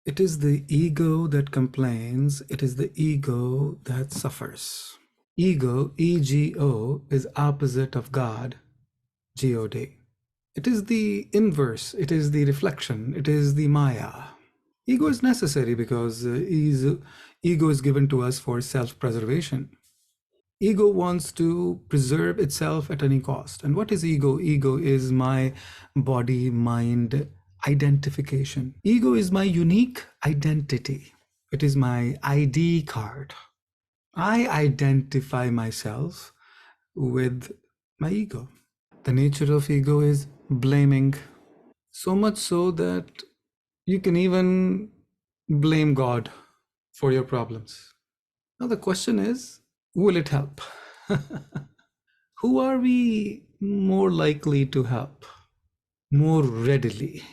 It is the ego that complains. It is the ego that suffers. Ego, ego, is opposite of God, God. It is the inverse. It is the reflection. It is the Maya. Ego is necessary because ego is given to us for self-preservation. Ego wants to preserve itself at any cost. And what is ego? Ego is my body, mind identification. Ego is my unique identity. It is my ID card. I identify myself with my ego. The nature of ego is blaming, so much so that you can even blame God for your problems. Now the question is, will it help? Who are we more likely to help? More readily,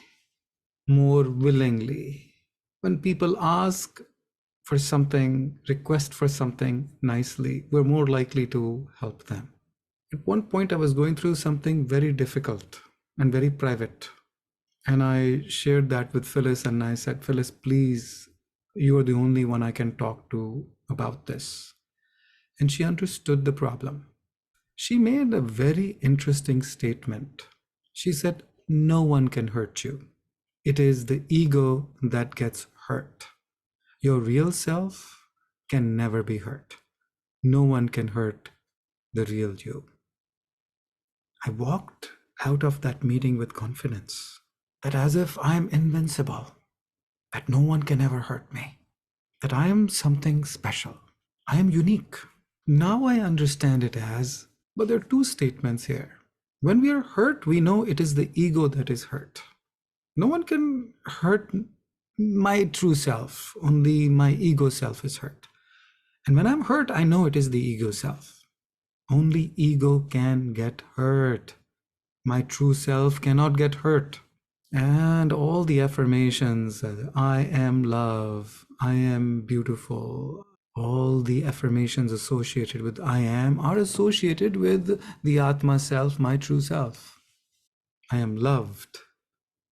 more willingly? When people ask for something, request for something nicely, we're more likely to help them. At one point, I was going through something very difficult and very private. And I shared that with Phyllis, and I said, Phyllis, please, you are the only one I can talk to about this. And she understood the problem. She made a very interesting statement. She said, no one can hurt you. It is the ego that gets hurt. Your real self can never be hurt. No one can hurt the real you. I walked out of that meeting with confidence, that as if I'm invincible, that no one can ever hurt me, that I am something special. I am unique. Now I understand it as, but there are two statements here. When we are hurt, we know it is the ego that is hurt. No one can hurt my true self. Only my ego self is hurt. And when I'm hurt, I know it is the ego self. Only ego can get hurt. My true self cannot get hurt. And all the affirmations, I am love, I am beautiful, all the affirmations associated with I am are associated with the Atma self, my true self. I am loved.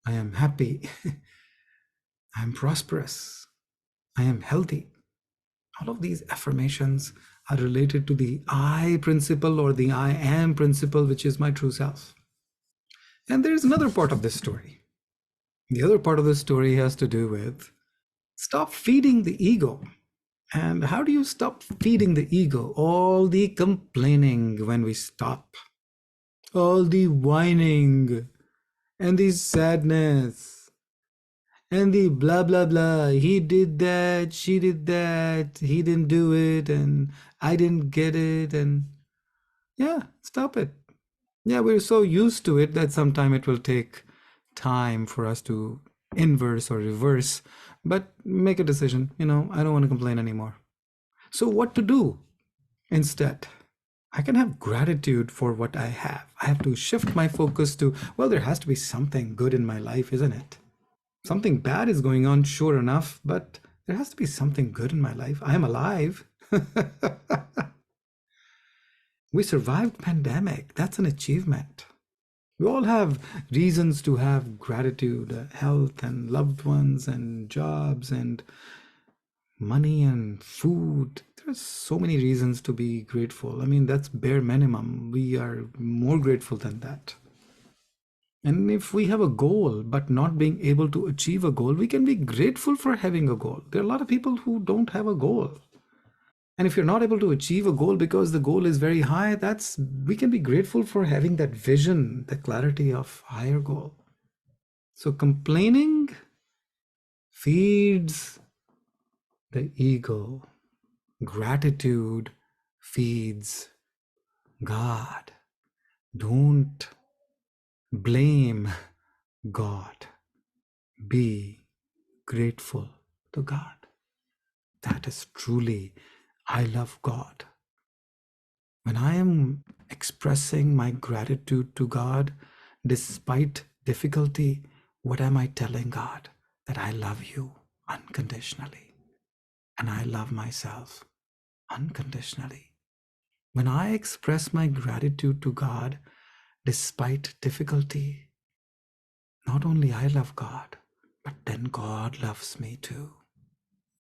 I am happy. I am prosperous. I am healthy. All of these affirmations are related to the I principle or the I am principle, which is my true self. And there's another part of this story. The other part of the story has to do with stop feeding the ego. And how do you stop feeding the ego? All the complaining when we stop, all the whining and the sadness and the blah, blah, blah. He did that, she did that, he didn't do it, and I didn't get it. And yeah, stop it. Yeah, we're so used to it that sometime it will take time for us to inverse or reverse, but make a decision. I don't want to complain anymore. So what to do instead? I can have gratitude for what I have. I have to shift my focus to, well, there has to be something good in my life, isn't it? Something bad is going on, sure enough, but there has to be something good in my life. I am alive. We survived pandemic. That's an achievement. We all have reasons to have gratitude, health and loved ones and jobs and money and food. There's so many reasons to be grateful. I mean, that's bare minimum. We are more grateful than that. And if we have a goal, but not being able to achieve a goal, we can be grateful for having a goal. There are a lot of people who don't have a goal. And if you're not able to achieve a goal because the goal is very high, we can be grateful for having that vision, the clarity of higher goal. So complaining feeds the ego. Gratitude feeds God. Don't blame God. Be grateful to God. That is truly, I love God. When I am expressing my gratitude to God, despite difficulty, what am I telling God? That I love you unconditionally. And I love myself unconditionally. When I express my gratitude to God, despite difficulty, not only I love God, but then God loves me too.